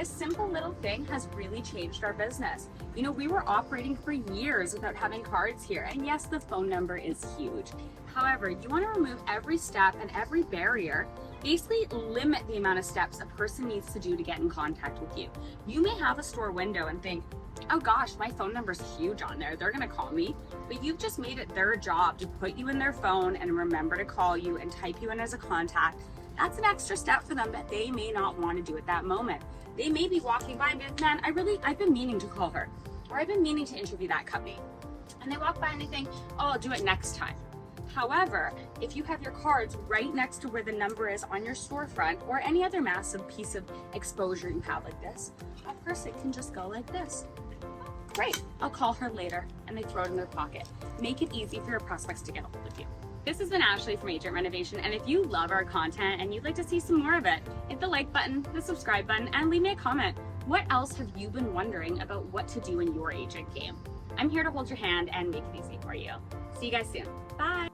This simple little thing has really changed our business. You know, we were operating for years without having cards here, and yes, the phone number is huge. However, you want to remove every step and every barrier, basically limit the amount of steps a person needs to do to get in contact with you. You may have a store window and think, oh gosh, my phone number's huge on there, they're gonna call me. But you've just made it their job to put you in their phone and remember to call you and type you in as a contact. That's an extra step for them that they may not want to do at that moment. They may be walking by and be like, man, I've been meaning to call her, or I've been meaning to interview that company. And they walk by and they think, oh, I'll do it next time. However, if you have your cards right next to where the number is on your storefront or any other massive piece of exposure you have like this, a person can just go like this. Great, I'll call her later, and they throw it in their pocket. Make it easy for your prospects to get a hold of you. This has been Ashley from Agent Renovation, and if you love our content and you'd like to see some more of it, hit the like button, the subscribe button, and leave me a comment. What else have you been wondering about what to do in your agent game? I'm here to hold your hand and make it easy for you. See you guys soon. Bye.